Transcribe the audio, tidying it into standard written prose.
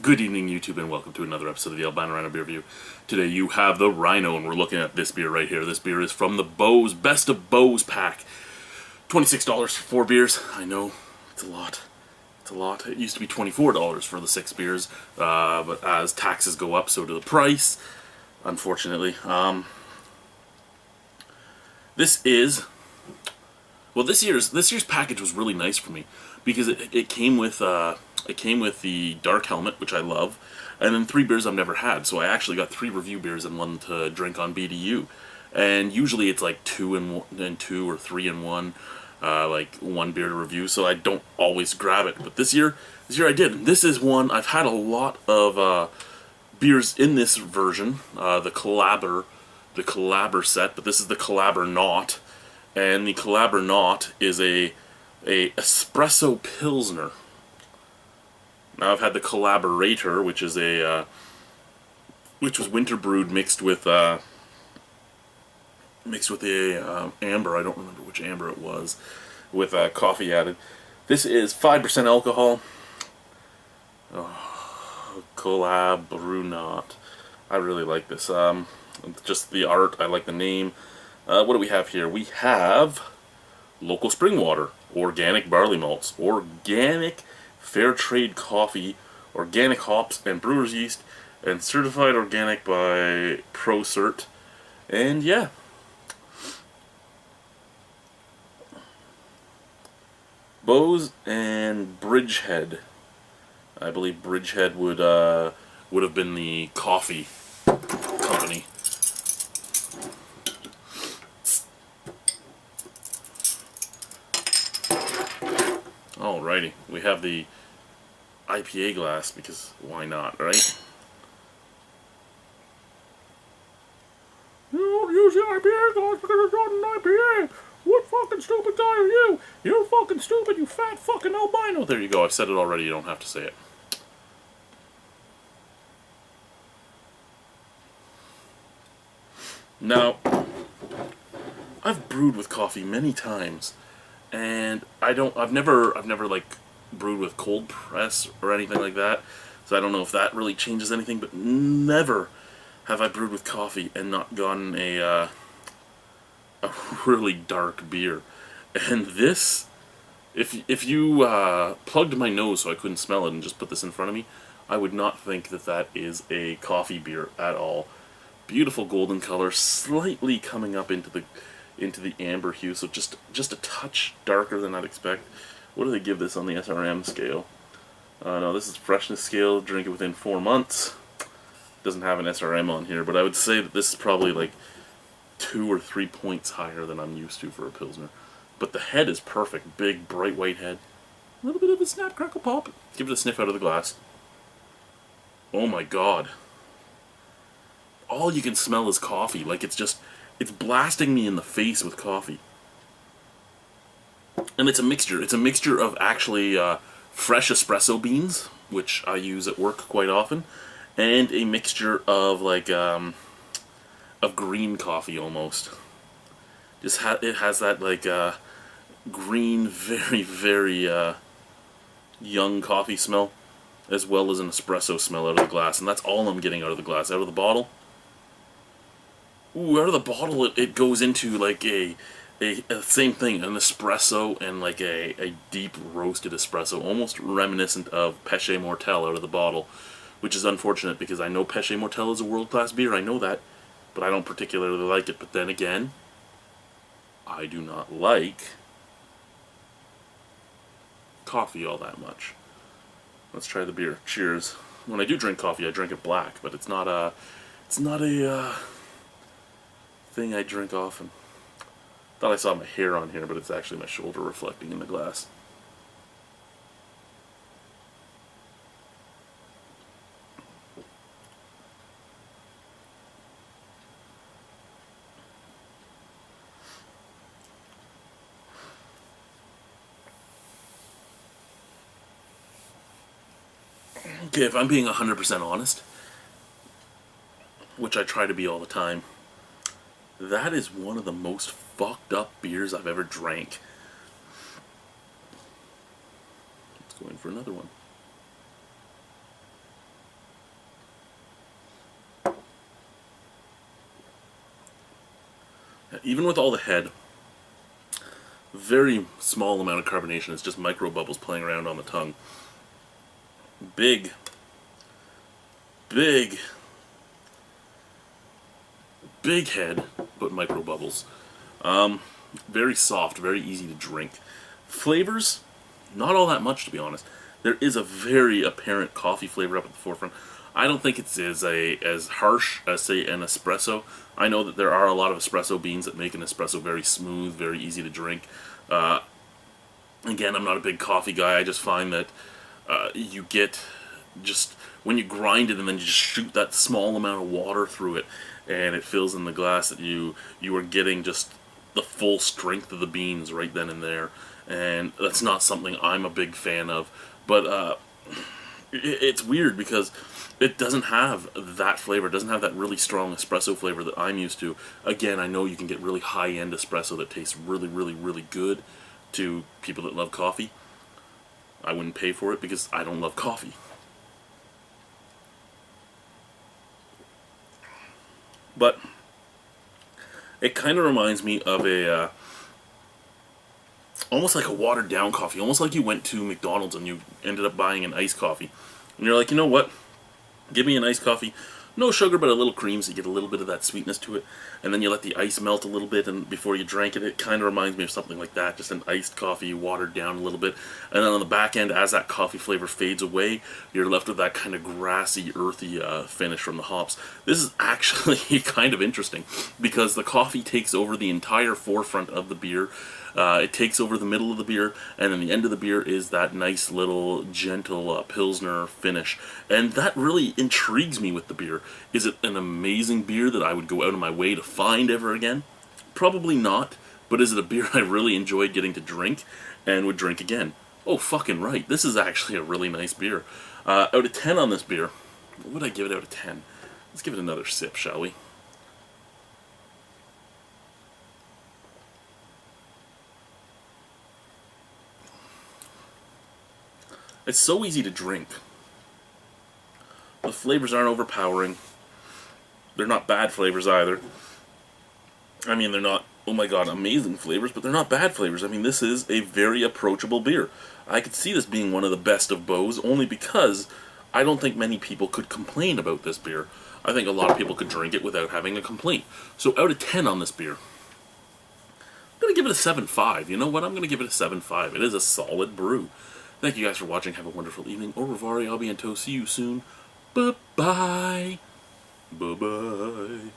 Good evening, YouTube, and welcome to another episode of the Albino Rhino Beer Review. Today you have the Rhino, and we're looking at this beer right here. This beer is from the Beau's Best of Beau's pack. $26 for 4 beers. I know, it's a lot. It's a lot. It used to be $24 for the 6 beers, but as taxes go up, so do the price, unfortunately. This year's package was really nice for me because it came with the dark helmet, which I love, and then 3 beers I've never had. So I actually got 3 review beers and 1 to drink on BDU. And usually it's like 2 and 2 or 3 and 1, like 1 beer to review. So I don't always grab it. But this year I did. This is one I've had a lot of beers in this version, the Collabrrrr set, but this is the Collabrrrewnaut. And the Collabrrrewnaut is a Espresso Pilsner. Now I've had the Collabrrrator, which is which was winter brewed mixed with a amber. I don't remember which amber it was, with coffee added. This is 5% alcohol. Oh, Collabrrrewnaut. I really like this. Just the art. I like the name. What do we have here? We have local spring water, organic barley malts, organic fair trade coffee, organic hops and brewer's yeast, and certified organic by ProCert. And yeah. Beau's and Bridgehead. I believe Bridgehead would have been the coffee company. Alrighty, we have the IPA glass, because why not, right? You don't use the IPA glass because it's not an IPA! What fucking stupid guy are you? You're fucking stupid, you fat fucking albino! There you go, I've said it already, you don't have to say it. Now, I've brewed with coffee many times, and I've never like brewed with cold press or anything like that, so I don't know if that really changes anything, but never have I brewed with coffee and not gotten a really dark beer. And this, if you plugged my nose so I couldn't smell it and just put this in front of me, I would not think that that is a coffee beer at all. Beautiful golden color, slightly coming up into the amber hue, so just a touch darker than I'd expect. What do they give this on the SRM scale? No, this is freshness scale, drink it within 4 months. Doesn't have an SRM on here, but I would say that this is probably like 2 or 3 points higher than I'm used to for a Pilsner. But the head is perfect, big, bright white head. A little bit of a snap, crackle, pop. Give it a sniff out of the glass. Oh my god. All you can smell is coffee, like it's blasting me in the face with coffee. And it's a mixture. It's a mixture of actually fresh espresso beans, which I use at work quite often, and a mixture of like of green coffee almost. It has that like green, very very young coffee smell, as well as an espresso smell out of the glass, and that's all I'm getting out of the glass. Out of the bottle, ooh, out of the bottle it goes into like a same thing, an espresso and like a deep roasted espresso, almost reminiscent of Péché Mortel out of the bottle, which is unfortunate because I know Péché Mortel is a world-class beer, I know that, but I don't particularly like it. But then again, I do not like coffee all that much. Let's try the beer. Cheers. When I do drink coffee, I drink it black, but it's not a thing I drink often. Thought I saw my hair on here, but it's actually my shoulder reflecting in the glass. Okay, if I'm being 100% honest, which I try to be all the time, that is one of the most fucked up beers I've ever drank. Let's go in for another one. Even with all the head, very small amount of carbonation. It's just micro bubbles playing around on the tongue. Big, big, big head, but micro bubbles. Very soft, very easy to drink. Flavors, not all that much, to be honest. There is a very apparent coffee flavor up at the forefront. I don't think it's as harsh as, say, an espresso. I know that there are a lot of espresso beans that make an espresso very smooth, very easy to drink. Again, I'm not a big coffee guy. I just find that you get just, when you grind it and then you just shoot that small amount of water through it and it fills in the glass, that you are getting just the full strength of the beans right then and there. And that's not something I'm a big fan of. But it's weird because it doesn't have that flavor. It doesn't have that really strong espresso flavor that I'm used to. Again, I know you can get really high-end espresso that tastes really, really, really good to people that love coffee. I wouldn't pay for it because I don't love coffee. But it kind of reminds me of a almost like a watered down coffee, almost like you went to McDonald's and you ended up buying an iced coffee. And you're like, you know what? Give me an iced coffee. No sugar, but a little cream, so you get a little bit of that sweetness to it. And then you let the ice melt a little bit, and before you drank it, it kind of reminds me of something like that. Just an iced coffee, watered down a little bit. And then on the back end, as that coffee flavor fades away, you're left with that kind of grassy, earthy finish from the hops. This is actually kind of interesting, because the coffee takes over the entire forefront of the beer. It takes over the middle of the beer, and then the end of the beer is that nice little gentle Pilsner finish. And that really intrigues me with the beer. Is it an amazing beer that I would go out of my way to find ever again? Probably not, but is it a beer I really enjoyed getting to drink and would drink again? Oh, fucking right. This is actually a really nice beer. Out of 10 on this beer, what would I give it out of 10? Let's give it another sip, shall we? It's so easy to drink. The flavors aren't overpowering. They're not bad flavors either. I mean, they're not, oh my god, amazing flavors, but they're not bad flavors. I mean, this is a very approachable beer. I could see this being one of the best of Beau's only because I don't think many people could complain about this beer. I think a lot of people could drink it without having a complaint. So out of 10 on this beer, I'm going to give it a 7.5. You know what? I'm going to give it a 7.5. It is a solid brew. Thank you guys for watching. Have a wonderful evening. Au revoir, I'll be in tow. See you soon. Bye-bye. Bye-bye.